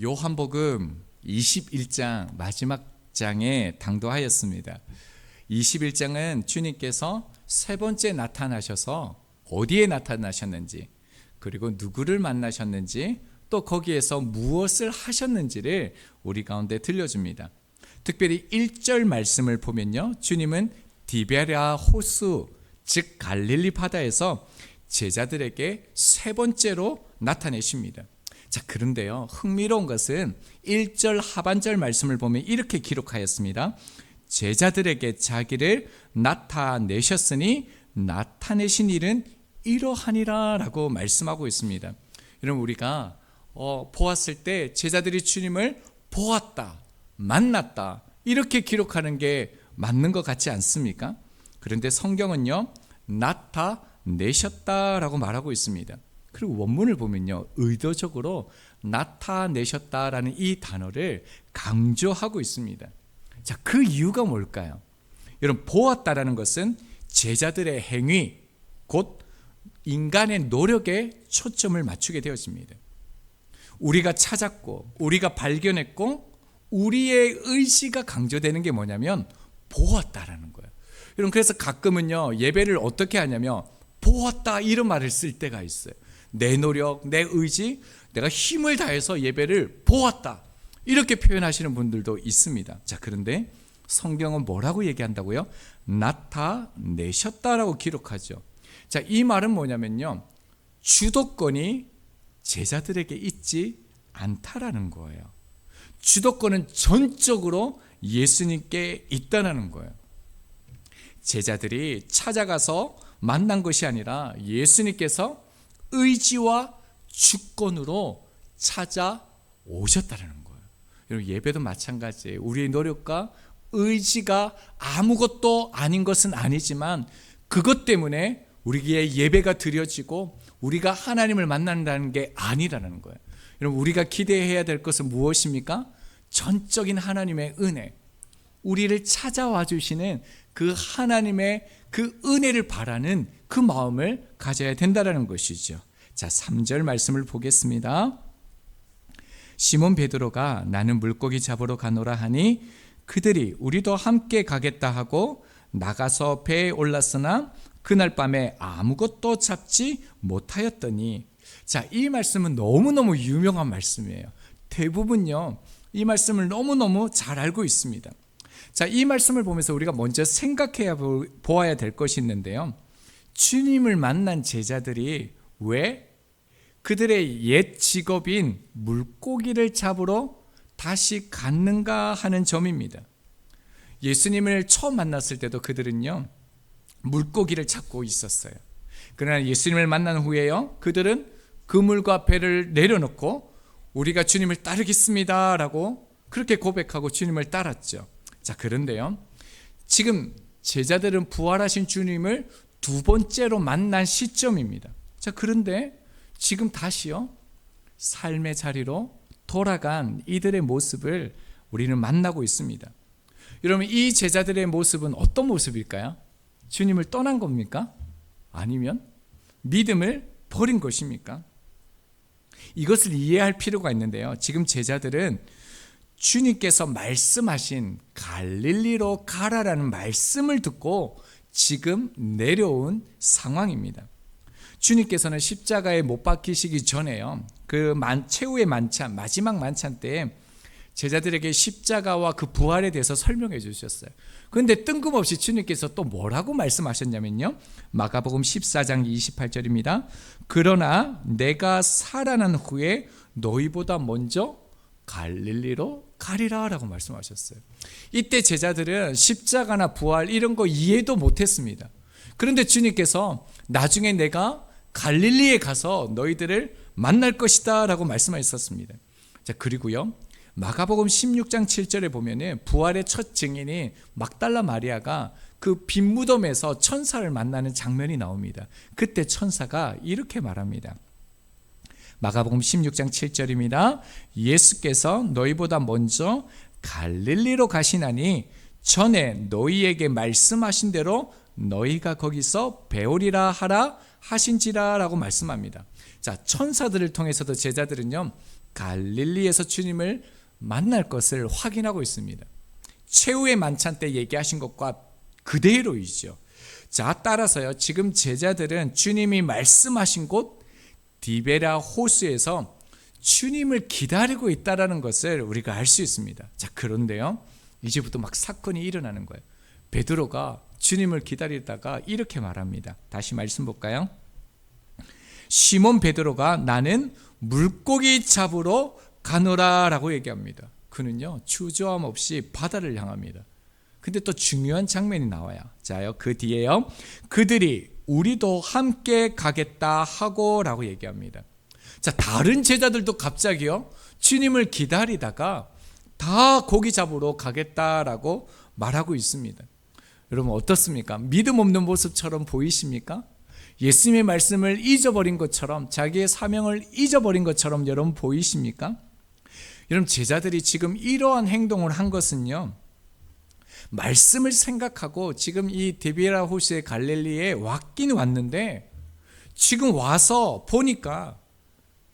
요한복음 21장 마지막 장에 당도하였습니다. 21장은 주님께서 세 번째 나타나셔서 어디에 나타나셨는지, 그리고 누구를 만나셨는지, 또 거기에서 무엇을 하셨는지를 우리 가운데 들려줍니다. 특별히 1절 말씀을 보면요, 주님은 디베랴 호수, 즉 갈릴리 바다에서 제자들에게 세 번째로 나타내십니다. 자, 그런데요, 흥미로운 것은 1절 하반절 말씀을 보면 이렇게 기록하였습니다. 제자들에게 자기를 나타내셨으니 나타내신 일은 이러하니라 라고 말씀하고 있습니다. 여러분, 우리가 보았을 때 제자들이 주님을 보았다, 만났다, 이렇게 기록하는 게 맞는 것 같지 않습니까? 그런데 성경은요, 나타내셨다라고 말하고 있습니다. 그리고 원문을 보면요, 의도적으로 나타내셨다라는 이 단어를 강조하고 있습니다. 자, 그 이유가 뭘까요? 여러분, 보았다라는 것은 제자들의 행위, 곧 인간의 노력에 초점을 맞추게 되어집니다. 우리가 찾았고, 우리가 발견했고, 우리의 의지가 강조되는 게 뭐냐면 보았다라는 거예요. 여러분, 그래서 가끔은요, 예배를 어떻게 하냐면 보았다 이런 말을 쓸 때가 있어요. 내 노력, 내 의지, 내가 힘을 다해서 예배를 보았다, 이렇게 표현하시는 분들도 있습니다. 자, 그런데 성경은 뭐라고 얘기한다고요? 나타내셨다라고 기록하죠. 자, 이 말은 뭐냐면요, 주도권이 제자들에게 있지 않다라는 거예요. 주도권은 전적으로 예수님께 있다는 거예요. 제자들이 찾아가서 만난 것이 아니라 예수님께서 의지와 주권으로 찾아오셨다는 거예요. 여러분, 예배도 마찬가지예요. 우리의 노력과 의지가 아무것도 아닌 것은 아니지만 그것 때문에 우리의 예배가 드려지고 우리가 하나님을 만난다는 게 아니라는 거예요. 여러분, 우리가 기대해야 될 것은 무엇입니까? 전적인 하나님의 은혜, 우리를 찾아와 주시는 그 하나님의 그 은혜를 바라는 그 마음을 가져야 된다는 것이죠. 자, 3절 말씀을 보겠습니다. 시몬 베드로가 나는 물고기 잡으러 가노라 하니 그들이 우리도 함께 가겠다 하고 나가서 배에 올랐으나 그날 밤에 아무것도 잡지 못하였더니, 자, 이 말씀은 너무너무 유명한 말씀이에요. 대부분요, 이 말씀을 너무너무 잘 알고 있습니다. 자, 이 말씀을 보면서 우리가 먼저 생각해야 보아야 될 것이 있는데요, 주님을 만난 제자들이 왜 그들의 옛 직업인 물고기를 잡으러 다시 갔는가 하는 점입니다. 예수님을 처음 만났을 때도 그들은요, 물고기를 찾고 있었어요. 그러나 예수님을 만난 후에요, 그들은 그물과 배를 내려놓고 우리가 주님을 따르겠습니다 라고 그렇게 고백하고 주님을 따랐죠. 자, 그런데요, 지금 제자들은 부활하신 주님을 두 번째로 만난 시점입니다. 자, 그런데 지금 다시요, 삶의 자리로 돌아간 이들의 모습을 우리는 만나고 있습니다. 여러분, 이 제자들의 모습은 어떤 모습일까요? 주님을 떠난 겁니까? 아니면 믿음을 버린 것입니까? 이것을 이해할 필요가 있는데요, 지금 제자들은 주님께서 말씀하신 갈릴리로 가라라는 말씀을 듣고 지금 내려온 상황입니다. 주님께서는 십자가에 못 박히시기 전에요, 그 최후의 만찬, 마지막 만찬 때 제자들에게 십자가와 그 부활에 대해서 설명해 주셨어요. 그런데 뜬금없이 주님께서 또 뭐라고 말씀하셨냐면요, 마가복음 14장 28절입니다. 그러나 내가 살아난 후에 너희보다 먼저 갈릴리로 가리라 라고 말씀하셨어요. 이때 제자들은 십자가나 부활 이런 거 이해도 못했습니다. 그런데 주님께서 나중에 내가 갈릴리에 가서 너희들을 만날 것이다 라고 말씀하셨습니다. 자, 그리고요, 마가복음 16장 7절에 보면은 부활의 첫 증인인 막달라 마리아가 그 빈 무덤에서 천사를 만나는 장면이 나옵니다. 그때 천사가 이렇게 말합니다. 마가복음 16장 7절입니다. 예수께서 너희보다 먼저 갈릴리로 가시나니 전에 너희에게 말씀하신 대로 너희가 거기서 배우리라 하라 하신지라 라고 말씀합니다. 자, 천사들을 통해서도 제자들은요, 갈릴리에서 주님을 만날 것을 확인하고 있습니다. 최후의 만찬 때 얘기하신 것과 그대로이죠. 자, 따라서요, 지금 제자들은 주님이 말씀하신 곳 디베랴 호수에서 주님을 기다리고 있다는 것을 우리가 알 수 있습니다. 자, 그런데요, 이제부터 막 사건이 일어나는 거예요. 베드로가 주님을 기다리다가 이렇게 말합니다. 다시 말씀 볼까요? 시몬 베드로가 나는 물고기 잡으러 가노라 라고 얘기합니다. 그는요, 주저함 없이 바다를 향합니다. 근데 또 중요한 장면이 나와요. 자요, 그 뒤에요, 그들이 우리도 함께 가겠다 하고 라고 얘기합니다. 자, 다른 제자들도 갑자기요, 주님을 기다리다가 다 고기 잡으러 가겠다라고 말하고 있습니다. 여러분 어떻습니까? 믿음 없는 모습처럼 보이십니까? 예수님의 말씀을 잊어버린 것처럼, 자기의 사명을 잊어버린 것처럼 여러분 보이십니까? 여러분, 제자들이 지금 이러한 행동을 한 것은요, 말씀을 생각하고 지금 이 디베랴 호수의 갈릴리에 왔긴 왔는데 지금 와서 보니까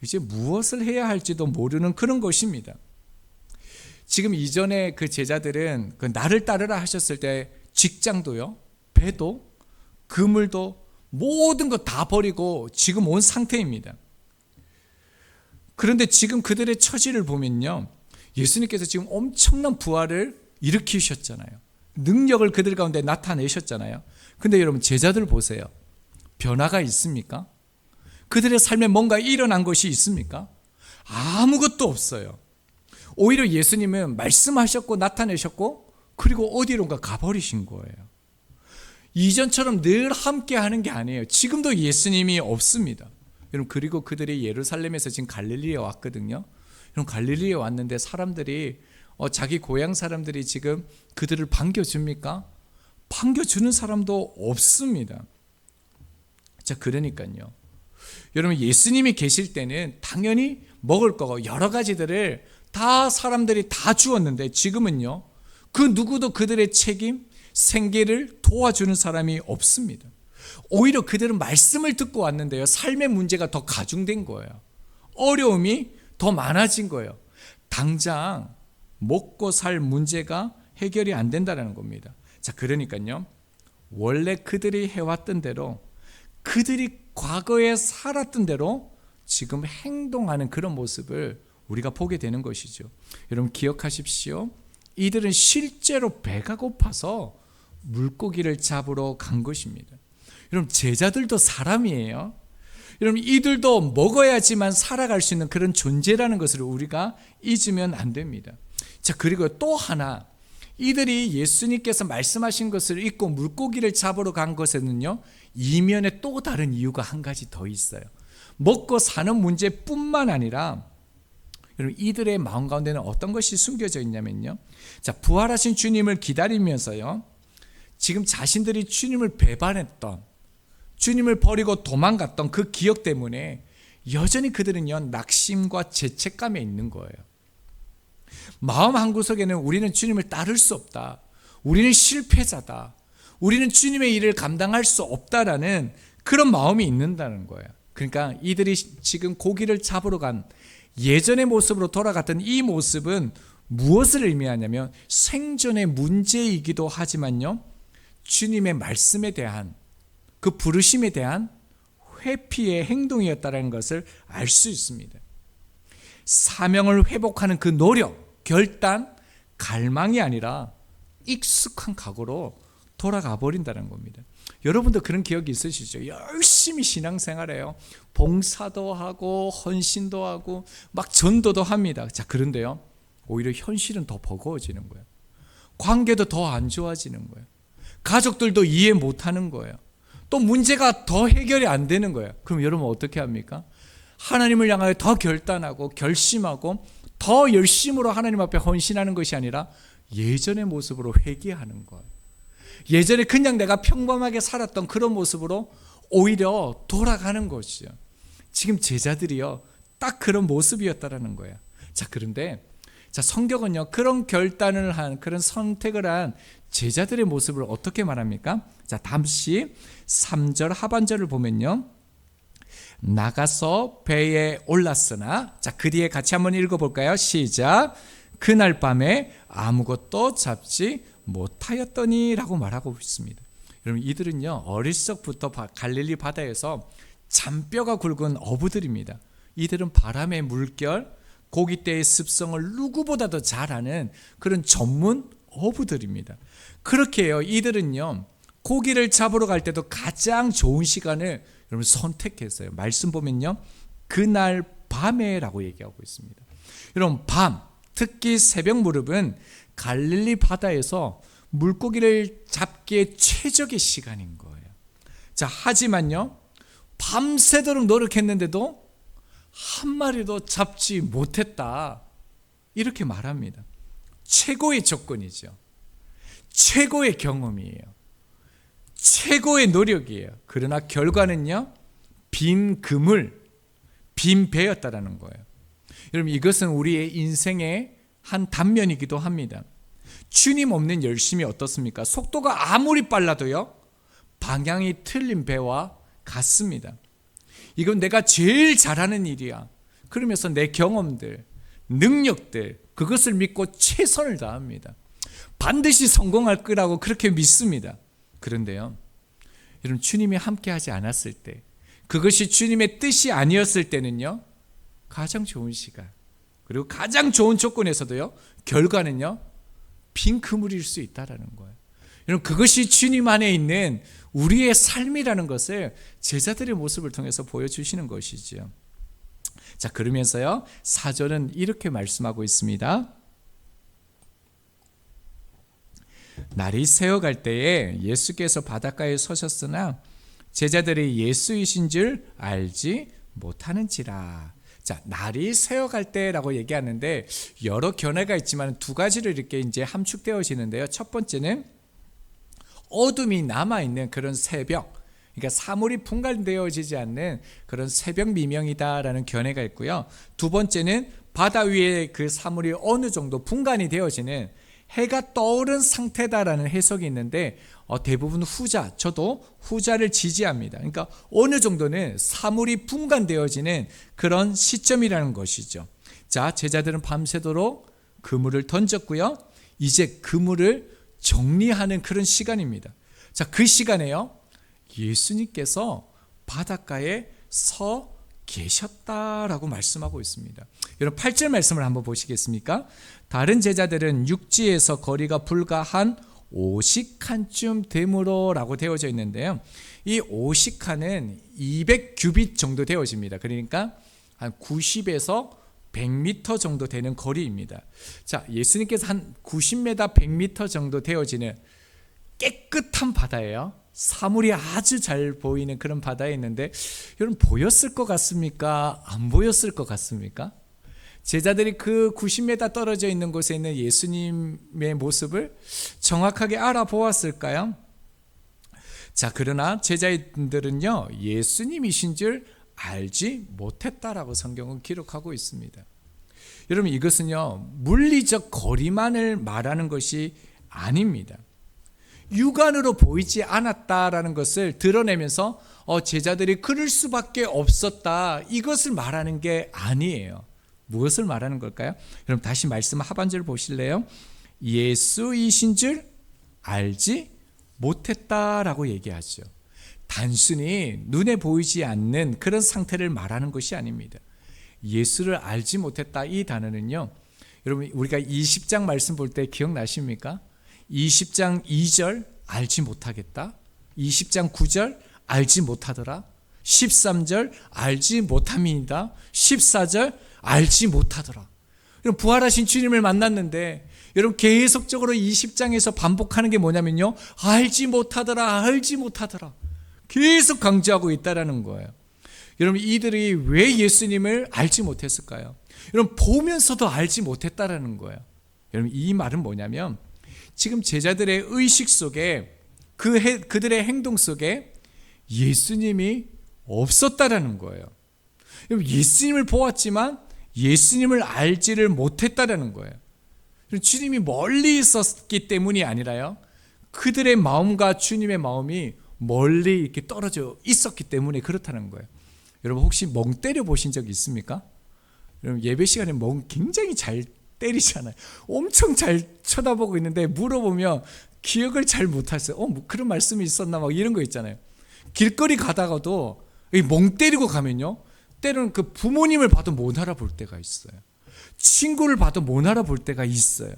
이제 무엇을 해야 할지도 모르는 그런 것입니다. 지금 이전에 그 제자들은 그 나를 따르라 하셨을 때 직장도요, 배도, 그물도 모든 것 다 버리고 지금 온 상태입니다. 그런데 지금 그들의 처지를 보면요, 예수님께서 지금 엄청난 부활을 일으키셨잖아요. 능력을 그들 가운데 나타내셨잖아요. 근데 여러분, 제자들 보세요. 변화가 있습니까? 그들의 삶에 뭔가 일어난 것이 있습니까? 아무것도 없어요. 오히려 예수님은 말씀하셨고 나타내셨고 그리고 어디론가 가버리신 거예요. 이전처럼 늘 함께 하는 게 아니에요. 지금도 예수님이 없습니다. 여러분, 그리고 그들이 예루살렘에서 지금 갈릴리에 왔거든요. 여러분, 갈릴리에 왔는데 사람들이 자기 고향 사람들이 지금 그들을 반겨줍니까? 반겨주는 사람도 없습니다. 자, 그러니까요, 여러분, 예수님이 계실 때는 당연히 먹을 거고 여러 가지들을 다 사람들이 다 주었는데 지금은요, 그 누구도 그들의 책임, 생계를 도와주는 사람이 없습니다. 오히려 그들은 말씀을 듣고 왔는데요, 삶의 문제가 더 가중된 거예요. 어려움이 더 많아진 거예요. 당장 먹고 살 문제가 해결이 안 된다는 겁니다. 자, 그러니까요, 원래 그들이 해왔던 대로, 그들이 과거에 살았던 대로 지금 행동하는 그런 모습을 우리가 보게 되는 것이죠. 여러분, 기억하십시오. 이들은 실제로 배가 고파서 물고기를 잡으러 간 것입니다. 여러분, 제자들도 사람이에요. 여러분, 이들도 먹어야지만 살아갈 수 있는 그런 존재라는 것을 우리가 잊으면 안 됩니다. 자, 그리고 또 하나, 이들이 예수님께서 말씀하신 것을 잊고 물고기를 잡으러 간 것에는요, 이면에 또 다른 이유가 한 가지 더 있어요. 먹고 사는 문제뿐만 아니라 여러분, 이들의 마음 가운데는 어떤 것이 숨겨져 있냐면요, 자, 부활하신 주님을 기다리면서요, 지금 자신들이 주님을 배반했던, 주님을 버리고 도망갔던 그 기억 때문에 여전히 그들은요, 낙심과 죄책감에 있는 거예요. 마음 한구석에는 우리는 주님을 따를 수 없다, 우리는 실패자다, 우리는 주님의 일을 감당할 수 없다라는 그런 마음이 있는다는 거예요. 그러니까 이들이 지금 고기를 잡으러 간 예전의 모습으로 돌아갔던 이 모습은 무엇을 의미하냐면 생존의 문제이기도 하지만요, 주님의 말씀에 대한 그 부르심에 대한 회피의 행동이었다는 것을 알 수 있습니다. 사명을 회복하는 그 노력, 결단, 갈망이 아니라 익숙한 각오로 돌아가 버린다는 겁니다. 여러분도 그런 기억이 있으시죠? 열심히 신앙생활해요. 봉사도 하고 헌신도 하고 막 전도도 합니다. 자, 그런데요, 오히려 현실은 더 버거워지는 거예요. 관계도 더 안 좋아지는 거예요. 가족들도 이해 못하는 거예요. 또 문제가 더 해결이 안 되는 거예요. 그럼 여러분 어떻게 합니까? 하나님을 향하여 더 결단하고 결심하고 더 열심으로 하나님 앞에 헌신하는 것이 아니라 예전의 모습으로 회개하는 거예요. 예전에 그냥 내가 평범하게 살았던 그런 모습으로 오히려 돌아가는 것이죠. 지금 제자들이요, 딱 그런 모습이었다라는 거예요. 자, 그런데 성경은요, 그런 결단을 한, 그런 선택을 한 제자들의 모습을 어떻게 말합니까? 자, 다시 3절 하반절을 보면요, 나가서 배에 올랐으나, 자, 그 뒤에 같이 한번 읽어볼까요? 시작. 그날 밤에 아무것도 잡지 못하였더니 라고 말하고 있습니다. 여러분, 이들은요 어릴 적부터 갈릴리 바다에서 잔뼈가 굵은 어부들입니다. 이들은 바람의 물결, 고깃대의 습성을 누구보다도 잘 아는 그런 전문 어부들입니다. 그렇게 해요. 이들은요 고기를 잡으러 갈 때도 가장 좋은 시간을 여러분 선택했어요. 말씀 보면요 그날 밤에라고 얘기하고 있습니다. 여러분, 밤, 특히 새벽 무렵은 갈릴리 바다에서 물고기를 잡기에 최적의 시간인 거예요. 자, 하지만요 밤새도록 노력했는데도 한 마리도 잡지 못했다, 이렇게 말합니다. 최고의 조건이죠. 최고의 경험이에요. 최고의 노력이에요. 그러나 결과는요 빈 그물, 빈 배였다라는 거예요. 여러분, 이것은 우리의 인생의 한 단면이기도 합니다. 주님 없는 열심이 어떻습니까? 속도가 아무리 빨라도요 방향이 틀린 배와 같습니다. 이건 내가 제일 잘하는 일이야, 그러면서 내 경험들, 능력들, 그것을 믿고 최선을 다합니다. 반드시 성공할 거라고 그렇게 믿습니다. 그런데요 여러분, 주님이 함께하지 않았을 때, 그것이 주님의 뜻이 아니었을 때는요 가장 좋은 시간, 그리고 가장 좋은 조건에서도요 결과는요 빈 그물일 수 있다는 거예요. 여러분, 그것이 주님 안에 있는 우리의 삶이라는 것을 제자들의 모습을 통해서 보여주시는 것이지요. 자, 그러면서요 4절은 이렇게 말씀하고 있습니다. 날이 새어갈 때에 예수께서 바닷가에 서셨으나 제자들이 예수이신 줄 알지 못하는지라. 자, 날이 새어갈 때라고 얘기하는데 여러 견해가 있지만 두 가지로 이렇게 이제 함축되어지는데요. 첫 번째는 어둠이 남아있는 그런 새벽, 그러니까 사물이 분간되어지지 않는 그런 새벽 미명이다라는 견해가 있고요. 두 번째는 바다 위에 그 사물이 어느 정도 분간이 되어지는 해가 떠오른 상태다라는 해석이 있는데 대부분 후자, 저도 후자를 지지합니다. 그러니까 어느 정도는 사물이 분간되어지는 그런 시점이라는 것이죠. 자, 제자들은 밤새도록 그물을 던졌고요. 이제 그물을 정리하는 그런 시간입니다. 자, 그 시간에요 예수님께서 바닷가에 서 계셨다라고 말씀하고 있습니다. 여러분, 8절 말씀을 한번 보시겠습니까? 다른 제자들은 육지에서 거리가 불과 한 50칸쯤 되므로 라고 되어져 있는데요. 이 50칸은 200규빗 정도 되어집니다. 그러니까 한 90에서 100m 정도 되는 거리입니다. 자, 예수님께서 한 90m, 100m 정도 되어지는 깨끗한 바다예요. 사물이 아주 잘 보이는 그런 바다에 있는데 여러분, 보였을 것 같습니까? 안 보였을 것 같습니까? 제자들이 그 90m 떨어져 있는 곳에 있는 예수님의 모습을 정확하게 알아보았을까요? 자, 그러나 제자들은요 예수님이신 줄 알지 못했다라고 성경은 기록하고 있습니다. 여러분, 이것은요 물리적 거리만을 말하는 것이 아닙니다. 육안으로 보이지 않았다라는 것을 드러내면서 제자들이 그럴 수밖에 없었다, 이것을 말하는 게 아니에요. 무엇을 말하는 걸까요? 여러분, 다시 말씀 하반절 보실래요? 예수이신 줄 알지 못했다라고 얘기하죠. 단순히 눈에 보이지 않는 그런 상태를 말하는 것이 아닙니다. 예수를 알지 못했다, 이 단어는요 여러분, 우리가 20장 말씀 볼 때 기억나십니까? 20장 2절 알지 못하겠다, 20장 9절 알지 못하더라, 13절 알지 못함이다, 14절 알지 못하더라. 여러분, 부활하신 주님을 만났는데 여러분 계속적으로 20장에서 반복하는 게 뭐냐면요 알지 못하더라, 알지 못하더라, 계속 강조하고 있다라는 거예요. 여러분, 이들이 왜 예수님을 알지 못했을까요? 여러분, 보면서도 알지 못했다라는 거예요. 여러분, 이 말은 뭐냐면 지금 제자들의 의식 속에 그들의 행동 속에 예수님이 없었다라는 거예요. 예수님을 보았지만 예수님을 알지를 못했다라는 거예요. 주님이 멀리 있었기 때문이 아니라요 그들의 마음과 주님의 마음이 멀리 이렇게 떨어져 있었기 때문에 그렇다는 거예요. 여러분 혹시 멍 때려 보신 적 있습니까? 여러분 예배 시간에 멍 굉장히 잘 때리잖아요. 엄청 잘 쳐다보고 있는데 물어보면 기억을 잘 못하세요. 뭐 그런 말씀이 있었나 막 이런 거 있잖아요. 길거리 가다가도 멍 때리고 가면요, 때로는 그 부모님을 봐도 못 알아볼 때가 있어요. 친구를 봐도 못 알아볼 때가 있어요.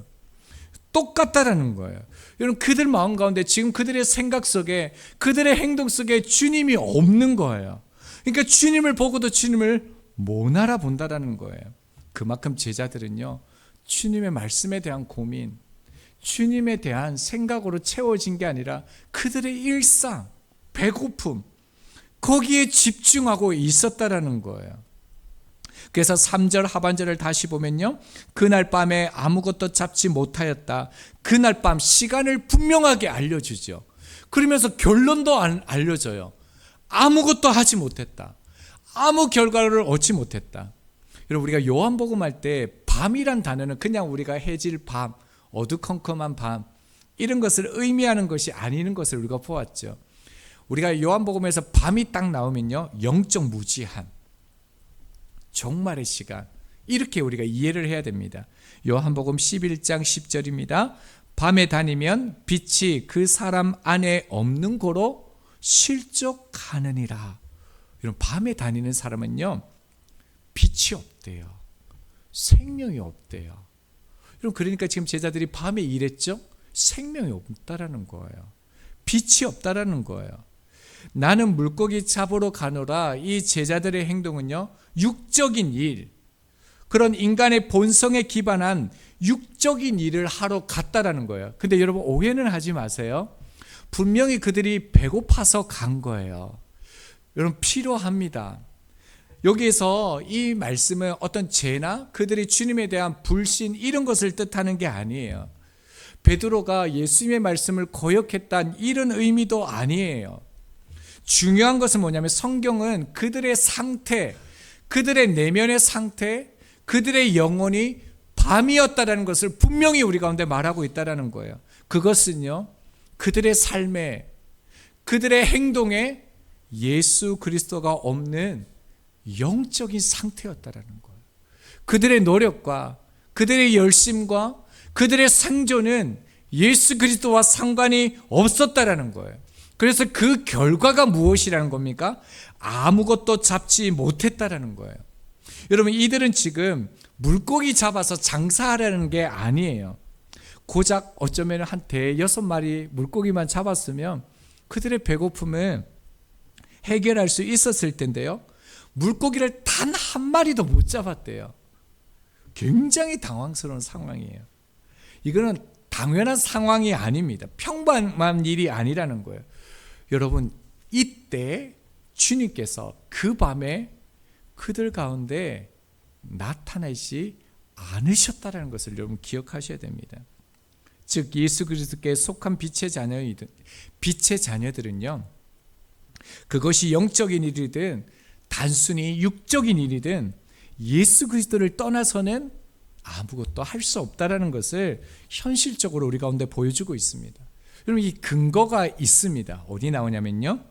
똑같다라는 거예요. 여러분 그들 마음 가운데 지금 그들의 생각 속에, 그들의 행동 속에 주님이 없는 거예요. 그러니까 주님을 보고도 주님을 못 알아본다라는 거예요. 그만큼 제자들은요, 주님의 말씀에 대한 고민, 주님에 대한 생각으로 채워진 게 아니라 그들의 일상, 배고픔, 거기에 집중하고 있었다라는 거예요. 그래서 3절 하반절을 다시 보면요, 그날 밤에 아무것도 잡지 못하였다. 그날 밤 시간을 분명하게 알려주죠. 그러면서 결론도 알려줘요. 아무것도 하지 못했다. 아무 결과를 얻지 못했다. 여러분 우리가 요한복음 할 때 밤이란 단어는 그냥 우리가 해질 밤, 어두컴컴한 밤, 이런 것을 의미하는 것이 아니는 것을 우리가 보았죠. 우리가 요한복음에서 밤이 딱 나오면요, 영적 무지한 종말의 시간, 이렇게 우리가 이해를 해야 됩니다. 요한복음 11장 10절입니다. 밤에 다니면 빛이 그 사람 안에 없는 고로 실족하느니라. 이런 밤에 다니는 사람은요, 빛이 없대요. 생명이 없대요. 여러분 그러니까 지금 제자들이 밤에 일했죠? 생명이 없다라는 거예요. 빛이 없다라는 거예요. 나는 물고기 잡으러 가노라. 이 제자들의 행동은요, 육적인 일, 그런 인간의 본성에 기반한 육적인 일을 하러 갔다라는 거예요. 근데 여러분 오해는 하지 마세요. 분명히 그들이 배고파서 간 거예요. 여러분 필요합니다. 여기에서 이 말씀은 어떤 죄나 그들이 주님에 대한 불신 이런 것을 뜻하는 게 아니에요. 베드로가 예수님의 말씀을 거역했다는 이런 의미도 아니에요. 중요한 것은 뭐냐면 성경은 그들의 상태, 그들의 내면의 상태, 그들의 영혼이 밤이었다라는 것을 분명히 우리 가운데 말하고 있다는 거예요. 그것은요, 그들의 삶에, 그들의 행동에 예수 그리스도가 없는 영적인 상태였다라는 거예요. 그들의 노력과 그들의 열심과 그들의 생존은 예수 그리스도와 상관이 없었다라는 거예요. 그래서 그 결과가 무엇이라는 겁니까? 아무것도 잡지 못했다라는 거예요. 여러분 이들은 지금 물고기 잡아서 장사하려는 게 아니에요. 고작 어쩌면 한 6마리 물고기만 잡았으면 그들의 배고픔은 해결할 수 있었을 텐데요, 물고기를 단 한 마리도 못 잡았대요. 굉장히 당황스러운 상황이에요. 이거는 당연한 상황이 아닙니다. 평범한 일이 아니라는 거예요. 여러분 이때 주님께서 그 밤에 그들 가운데 나타나시 않으셨다는 것을 여러분 기억하셔야 됩니다. 즉 예수 그리스도께 속한 빛의 자녀들은요, 그것이 영적인 일이든 단순히 육적인 일이든 예수 그리스도를 떠나서는 아무것도 할 수 없다라는 것을 현실적으로 우리 가운데 보여주고 있습니다. 여러분 이 근거가 있습니다. 어디 나오냐면요,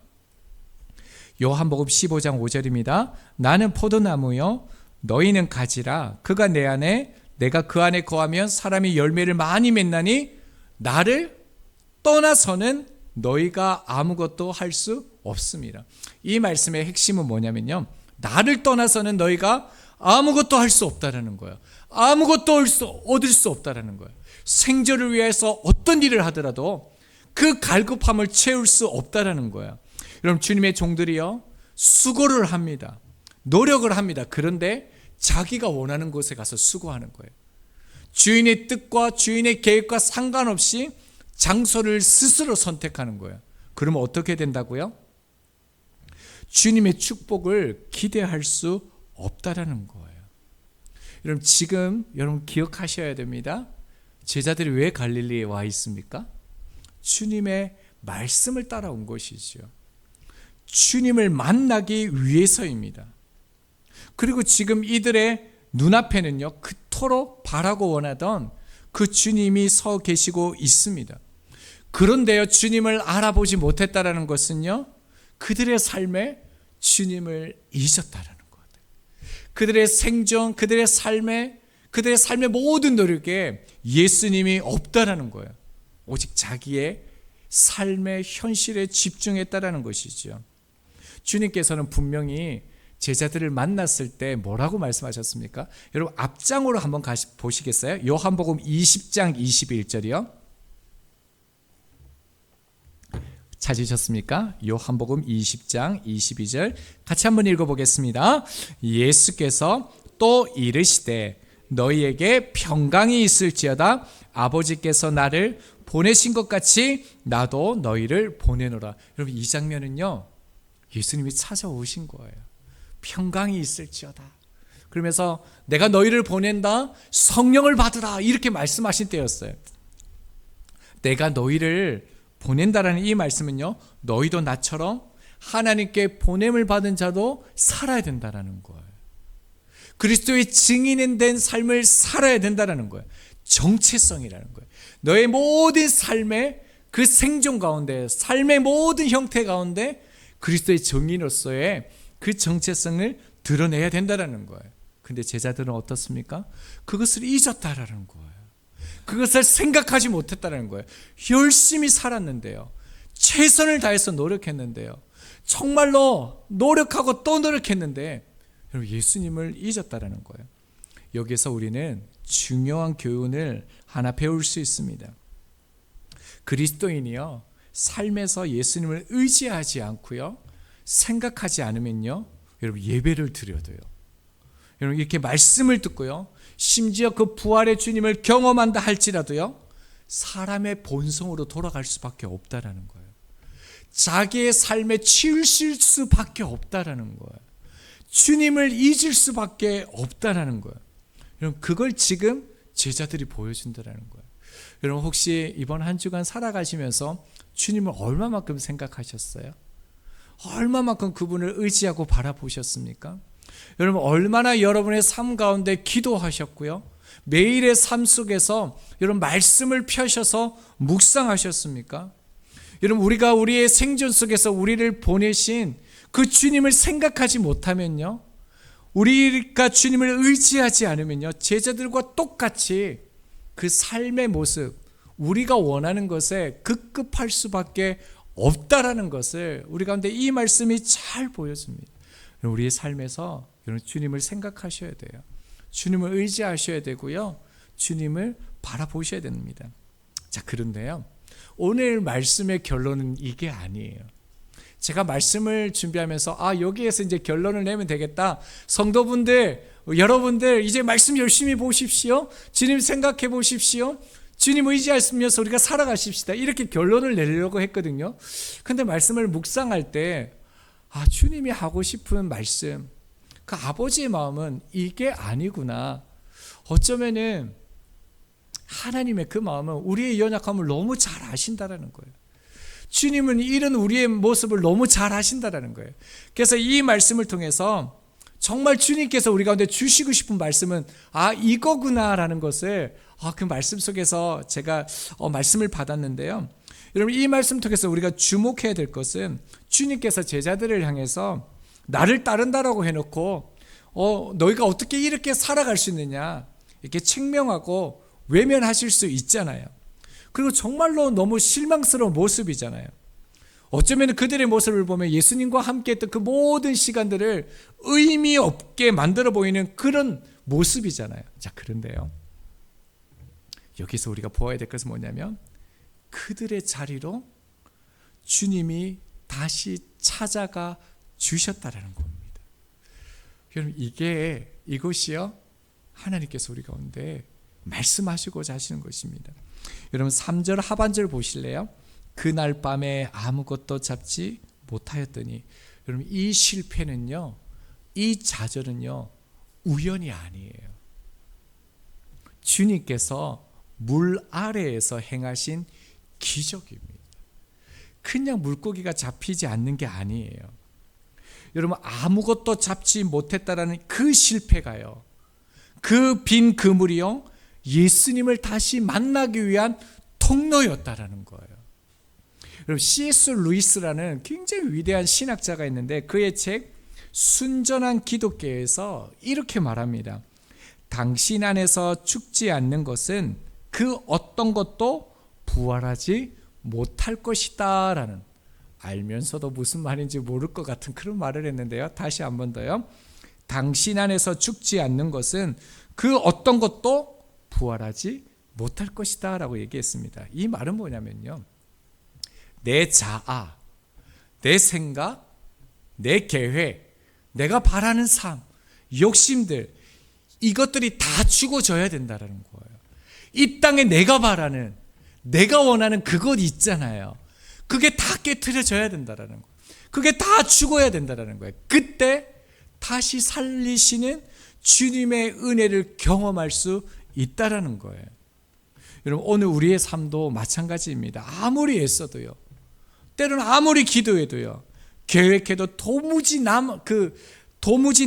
요한복음 15장 5절입니다. 나는 포도나무요, 너희는 가지라. 그가 내 안에, 내가 그 안에 거하면 사람이 열매를 많이 맺나니 나를 떠나서는 너희가 아무것도 할 수 없습니다. 이 말씀의 핵심은 뭐냐면요, 나를 떠나서는 너희가 아무것도 할 수 없다라는 거예요. 아무것도 얻을 수 없다라는 거예요. 생존을 위해서 어떤 일을 하더라도 그 갈급함을 채울 수 없다라는 거예요. 여러분 주님의 종들이요, 수고를 합니다. 노력을 합니다. 그런데 자기가 원하는 곳에 가서 수고하는 거예요. 주인의 뜻과 주인의 계획과 상관없이 장소를 스스로 선택하는 거예요. 그러면 어떻게 된다고요? 주님의 축복을 기대할 수 없다라는 거예요. 여러분 지금 여러분 기억하셔야 됩니다. 제자들이 왜 갈릴리에 와 있습니까? 주님의 말씀을 따라온 것이죠. 주님을 만나기 위해서입니다. 그리고 지금 이들의 눈앞에는요, 그토록 바라고 원하던 그 주님이 서 계시고 있습니다. 그런데요, 주님을 알아보지 못했다라는 것은요, 그들의 삶에 주님을 잊었다라는 것. 그들의 생존, 그들의 삶의 모든 노력에 예수님이 없다라는 거예요. 오직 자기의 삶의 현실에 집중했다라는 것이죠. 주님께서는 분명히 제자들을 만났을 때 뭐라고 말씀하셨습니까? 여러분 앞장으로 한번 보시겠어요? 요한복음 20장 21절이요. 찾으셨습니까? 요한복음 20장 22절 같이 한번 읽어보겠습니다. 예수께서 또 이르시되 너희에게 평강이 있을지어다. 아버지께서 나를 보내신 것 같이 나도 너희를 보내노라. 여러분 이 장면은요, 예수님이 찾아오신 거예요. 평강이 있을지어다. 그러면서 내가 너희를 보낸다. 성령을 받으라. 이렇게 말씀하신 때였어요. 내가 너희를 보낸다라는 이 말씀은요, 너희도 나처럼 하나님께 보냄을 받은 자도 살아야 된다라는 거예요. 그리스도의 증인이 된 삶을 살아야 된다라는 거예요. 정체성이라는 거예요. 너의 모든 삶의 그 생존 가운데, 삶의 모든 형태 가운데 그리스도의 증인으로서의 그 정체성을 드러내야 된다라는 거예요. 근데 제자들은 어떻습니까? 그것을 잊었다라는 거예요. 그것을 생각하지 못했다는 거예요. 열심히 살았는데요, 최선을 다해서 노력했는데요, 정말로 노력하고 또 노력했는데 여러분 예수님을 잊었다는 거예요. 여기서 우리는 중요한 교훈을 하나 배울 수 있습니다. 그리스도인이요, 삶에서 예수님을 의지하지 않고요, 생각하지 않으면요, 여러분 예배를 드려도요, 여러분 이렇게 말씀을 듣고요, 심지어 그 부활의 주님을 경험한다 할지라도요, 사람의 본성으로 돌아갈 수밖에 없다라는 거예요. 자기의 삶에 치우칠 수밖에 없다라는 거예요. 주님을 잊을 수밖에 없다라는 거예요. 여러분 그걸 지금 제자들이 보여준다라는 거예요. 여러분 혹시 이번 한 주간 살아가시면서 주님을 얼마만큼 생각하셨어요? 얼마만큼 그분을 의지하고 바라보셨습니까? 여러분 얼마나 여러분의 삶 가운데 기도하셨고요, 매일의 삶 속에서 여러분 말씀을 펴셔서 묵상하셨습니까? 여러분 우리가 우리의 생존 속에서 우리를 보내신 그 주님을 생각하지 못하면요, 우리가 주님을 의지하지 않으면요, 제자들과 똑같이 그 삶의 모습, 우리가 원하는 것에 급급할 수밖에 없다라는 것을 우리 가운데 이 말씀이 잘 보여줍니다. 우리의 삶에서 주님을 생각하셔야 돼요. 주님을 의지하셔야 되고요, 주님을 바라보셔야 됩니다. 자, 그런데요, 오늘 말씀의 결론은 이게 아니에요. 제가 말씀을 준비하면서 여기에서 이제 결론을 내면 되겠다, 성도분들 여러분들 이제 말씀 열심히 보십시오, 주님 생각해 보십시오, 주님 의지하시면서 우리가 살아가십시다, 이렇게 결론을 내려고 했거든요. 근데 말씀을 묵상할 때 주님이 하고 싶은 말씀, 그 아버지의 마음은 이게 아니구나. 어쩌면은 하나님의 그 마음은 우리의 연약함을 너무 잘 아신다라는 거예요. 주님은 이런 우리의 모습을 너무 잘 아신다라는 거예요. 그래서 이 말씀을 통해서 정말 주님께서 우리 가운데 주시고 싶은 말씀은 이거구나라는 것을 그 말씀 속에서 제가 말씀을 받았는데요. 여러분 이 말씀 통해서 우리가 주목해야 될 것은, 주님께서 제자들을 향해서 나를 따른다라고 해놓고 너희가 어떻게 이렇게 살아갈 수 있느냐 이렇게 책명하고 외면하실 수 있잖아요. 그리고 정말로 너무 실망스러운 모습이잖아요. 어쩌면 그들의 모습을 보면 예수님과 함께 했던 그 모든 시간들을 의미 없게 만들어 보이는 그런 모습이잖아요. 자, 그런데요, 여기서 우리가 보아야 될 것은 뭐냐면 그들의 자리로 주님이 다시 찾아가 주셨다라는 겁니다. 여러분 이것이요, 하나님께서 우리 가운데 말씀하시고자 하시는 것입니다. 여러분 3절 하반절 보실래요? 그날 밤에 아무것도 잡지 못하였더니, 여러분 이 실패는요, 이 좌절은요 우연이 아니에요. 주님께서 물 아래에서 행하신 기적입니다. 그냥 물고기가 잡히지 않는 게 아니에요. 여러분 아무것도 잡지 못했다라는 그 실패가요, 그 빈 그물이요, 예수님을 다시 만나기 위한 통로였다라는 거예요. 여러분 C.S. 루이스라는 굉장히 위대한 신학자가 있는데 그의 책 순전한 기독교에서 이렇게 말합니다. 당신 안에서 죽지 않는 것은 그 어떤 것도 부활하지 못할 것이다 라는, 알면서도 무슨 말인지 모를 것 같은 그런 말을 했는데요. 다시 한 번 더요. 당신 안에서 죽지 않는 것은 그 어떤 것도 부활하지 못할 것이다 라고 얘기했습니다. 이 말은 뭐냐면요, 내 자아, 내 생각, 내 계획, 내가 바라는 삶, 욕심들, 이것들이 다 죽어져야 된다는 거예요. 이 땅에 내가 바라는, 내가 원하는 그것 있잖아요. 그게 다 깨트려져야 된다는 거예요. 그게 다 죽어야 된다는 거예요. 그때 다시 살리시는 주님의 은혜를 경험할 수 있다는 거예요. 여러분 오늘 우리의 삶도 마찬가지입니다. 아무리 애써도요, 때로는 아무리 기도해도요, 계획해도 도무지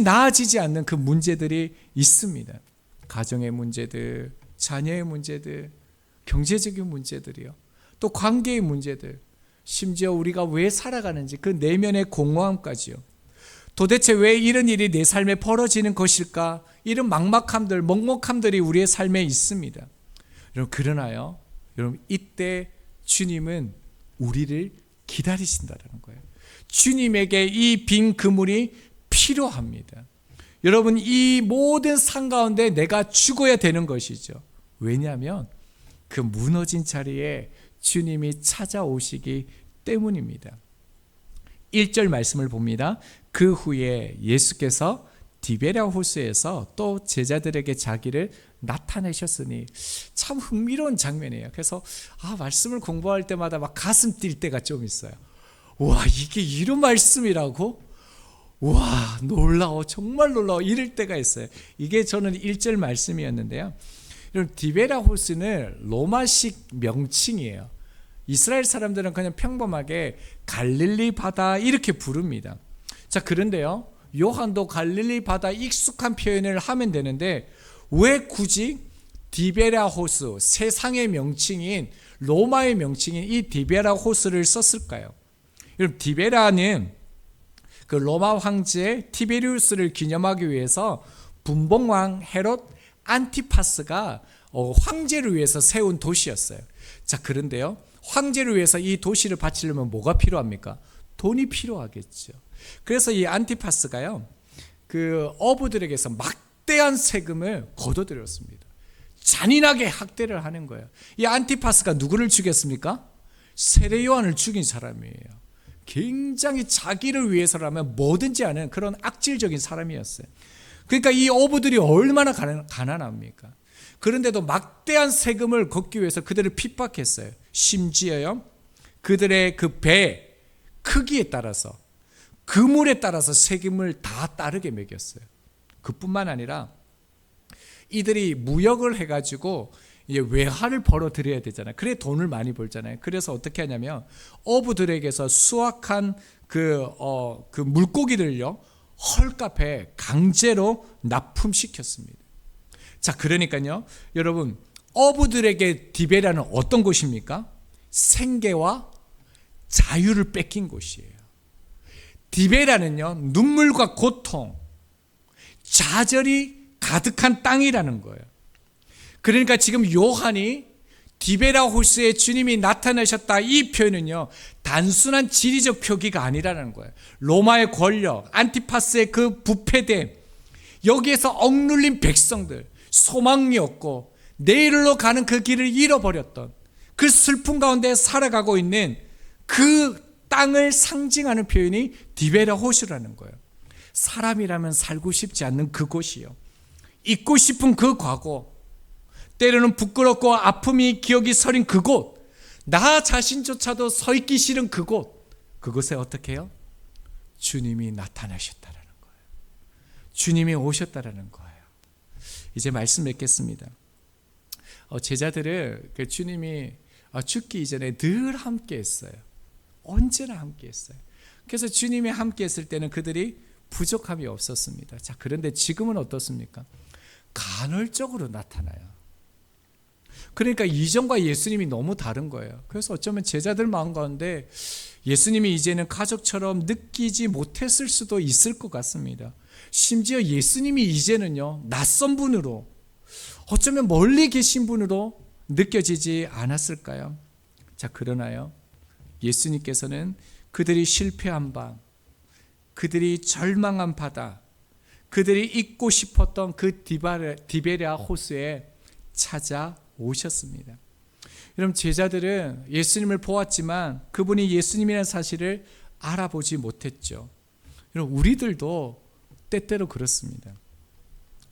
나아지지 않는 그 문제들이 있습니다. 가정의 문제들, 자녀의 문제들, 경제적인 문제들이요, 또 관계의 문제들, 심지어 우리가 왜 살아가는지 그 내면의 공허함까지요. 도대체 왜 이런 일이 내 삶에 벌어지는 것일까? 이런 막막함들, 먹먹함들이 우리의 삶에 있습니다. 여러분 그러나요, 여러분 이때 주님은 우리를 기다리신다는 거예요. 주님에게 이 빈 그물이 필요합니다. 여러분 이 모든 상 가운데 내가 죽어야 되는 것이죠. 왜냐하면 그 무너진 자리에 주님이 찾아오시기 때문입니다. 1절 말씀을 봅니다. 그 후에 예수께서 디베랴 호수에서 또 제자들에게 자기를 나타내셨으니, 참 흥미로운 장면이에요. 그래서 말씀을 공부할 때마다 막 가슴 뛸 때가 좀 있어요. 와, 이게 이런 말씀이라고? 와, 놀라워, 정말 놀라워, 이럴 때가 있어요. 이게 저는 1절 말씀이었는데요. 여러분 디베랴 호수는 로마식 명칭이에요. 이스라엘 사람들은 그냥 평범하게 갈릴리 바다 이렇게 부릅니다. 자, 그런데요, 요한도 갈릴리 바다 익숙한 표현을 하면 되는데 왜 굳이 디베랴 호수, 세상의 명칭인 로마의 명칭인 이 디베랴 호수를 썼을까요? 여러분 디베랴는 그 로마 황제 티베리우스를 기념하기 위해서 분봉왕 헤롯 안티파스가 황제를 위해서 세운 도시였어요. 자, 그런데요, 황제를 위해서 이 도시를 바치려면 뭐가 필요합니까? 돈이 필요하겠죠. 그래서 이 안티파스가요, 그 어부들에게서 막대한 세금을 거둬들였습니다. 잔인하게 학대를 하는 거예요. 이 안티파스가 누구를 죽였습니까? 세례 요한을 죽인 사람이에요. 굉장히 자기를 위해서라면 뭐든지 하는 그런 악질적인 사람이었어요. 그러니까 이 어부들이 얼마나 가난합니까? 그런데도 막대한 세금을 걷기 위해서 그들을 핍박했어요. 심지어요, 그들의 그 배 크기에 따라서, 그물에 따라서 세금을 다 따르게 매겼어요. 그뿐만 아니라 이들이 무역을 해가지고 이제 외화를 벌어들여야 되잖아요. 그래 돈을 많이 벌잖아요. 그래서 어떻게 하냐면 어부들에게서 수확한 그 물고기들요, 헐값에 강제로 납품시켰습니다. 자, 그러니까요, 여러분 어부들에게 디베랴는 어떤 곳입니까? 생계와 자유를 뺏긴 곳이에요. 디베랴는요, 눈물과 고통, 좌절이 가득한 땅이라는 거예요. 그러니까 지금 요한이 디베랴 호수에 주님이 나타나셨다, 이 표현은요, 단순한 지리적 표기가 아니라는 거예요. 로마의 권력, 안티파스의 그 부패됨, 여기에서 억눌린 백성들, 소망이 없고 내일로 가는 그 길을 잃어버렸던 그 슬픔 가운데 살아가고 있는 그 땅을 상징하는 표현이 디베랴 호수라는 거예요. 사람이라면 살고 싶지 않는 그곳이요, 잊고 싶은 그 과거, 때로는 부끄럽고 아픔이 기억이 서린 그곳, 나 자신조차도 서 있기 싫은 그곳, 그곳에 어떻게 해요? 주님이 나타나셨다는 거예요. 주님이 오셨다는 거예요. 이제 말씀 맺겠습니다. 제자들을 주님이 죽기 이전에 늘 함께 했어요. 언제나 함께 했어요. 그래서 주님이 함께 했을 때는 그들이 부족함이 없었습니다. 자, 그런데 지금은 어떻습니까? 간헐적으로 나타나요. 그러니까 이전과 예수님이 너무 다른 거예요. 그래서 어쩌면 제자들 마음 가운데 예수님이 이제는 가족처럼 느끼지 못했을 수도 있을 것 같습니다. 심지어 예수님이 이제는요, 낯선 분으로, 어쩌면 멀리 계신 분으로 느껴지지 않았을까요? 자, 그러나요, 예수님께서는 그들이 실패한 방, 그들이 절망한 바다, 그들이 잊고 싶었던 그 디베랴 호수에 찾아오셨습니다. 여러분, 제자들은 예수님을 보았지만 그분이 예수님이라는 사실을 알아보지 못했죠. 여러분, 우리들도 때때로 그렇습니다.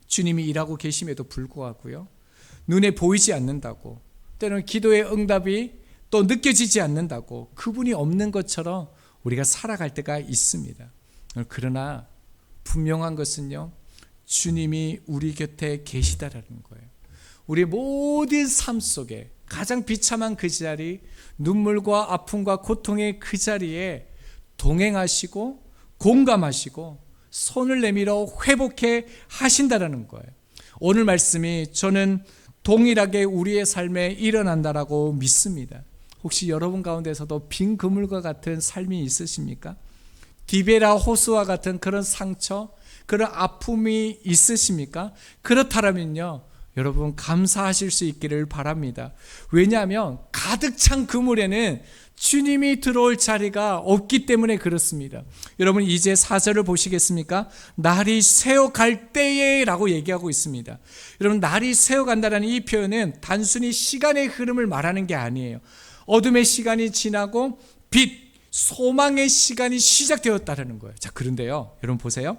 주님이 일하고 계심에도 불구하고요, 눈에 보이지 않는다고, 때로는 기도의 응답이 또 느껴지지 않는다고 그분이 없는 것처럼 우리가 살아갈 때가 있습니다. 그러나 분명한 것은요, 주님이 우리 곁에 계시다라는 거예요. 우리 모든 삶 속에 가장 비참한 그 자리, 눈물과 아픔과 고통의 그 자리에 동행하시고 공감하시고 손을 내밀어 회복해 하신다라는 거예요. 오늘 말씀이 저는 동일하게 우리의 삶에 일어난다라고 믿습니다. 혹시 여러분 가운데서도 빈 그물과 같은 삶이 있으십니까? 디베랴 호수와 같은 그런 상처, 그런 아픔이 있으십니까? 그렇다면요, 여러분 감사하실 수 있기를 바랍니다. 왜냐하면 가득 찬 그물에는 주님이 들어올 자리가 없기 때문에 그렇습니다. 여러분, 이제 4절을 보시겠습니까? 날이 새어갈 때에 라고 얘기하고 있습니다. 여러분, 날이 새어간다는 이 표현은 단순히 시간의 흐름을 말하는 게 아니에요. 어둠의 시간이 지나고 빛, 소망의 시간이 시작되었다는 거예요. 자, 그런데요, 여러분 보세요.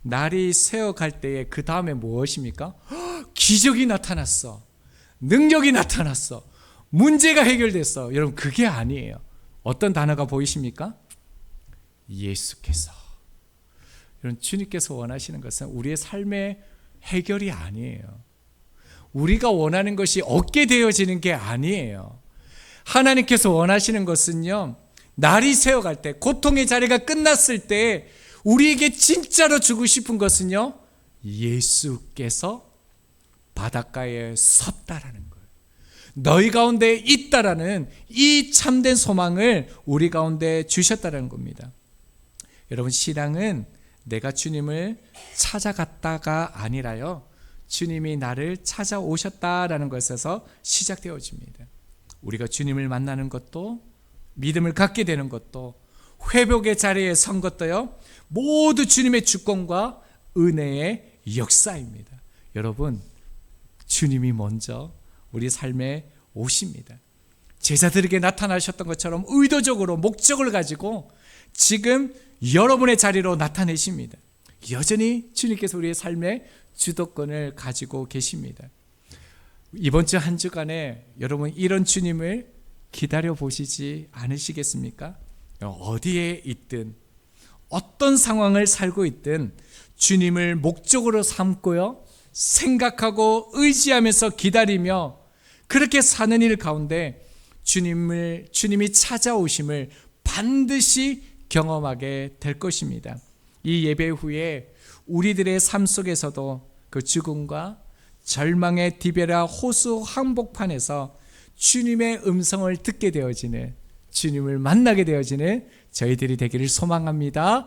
날이 새어갈 때에 그 다음에 무엇입니까? 기적이 나타났어. 능력이 나타났어. 문제가 해결됐어. 여러분, 그게 아니에요. 어떤 단어가 보이십니까? 예수께서. 여러분, 주님께서 원하시는 것은 우리의 삶의 해결이 아니에요. 우리가 원하는 것이 얻게 되어지는 게 아니에요. 하나님께서 원하시는 것은요, 날이 새어갈 때, 고통의 자리가 끝났을 때 우리에게 진짜로 주고 싶은 것은요, 예수께서 바닷가에 섰다라는 거예요. 너희 가운데 있다라는 이 참된 소망을 우리 가운데 주셨다라는 겁니다. 여러분, 신앙은 내가 주님을 찾아갔다가 아니라요, 주님이 나를 찾아오셨다라는 것에서 시작되어집니다. 우리가 주님을 만나는 것도, 믿음을 갖게 되는 것도, 회복의 자리에 선 것도요, 모두 주님의 주권과 은혜의 역사입니다. 여러분, 주님이 먼저 우리 삶에 오십니다. 제자들에게 나타나셨던 것처럼 의도적으로 목적을 가지고 지금 여러분의 자리로 나타내십니다. 여전히 주님께서 우리의 삶의 주도권을 가지고 계십니다. 이번 주 한 주간에 여러분, 이런 주님을 기다려 보시지 않으시겠습니까? 어디에 있든 어떤 상황을 살고 있든 주님을 목적으로 삼고요, 생각하고 의지하면서 기다리며 그렇게 사는 일 가운데 주님이 찾아오심을 반드시 경험하게 될 것입니다. 이 예배 후에 우리들의 삶 속에서도 그 죽음과 절망의 디베랴 호수 한복판에서 주님의 음성을 듣게 되어지는, 주님을 만나게 되어지는 저희들이 되기를 소망합니다.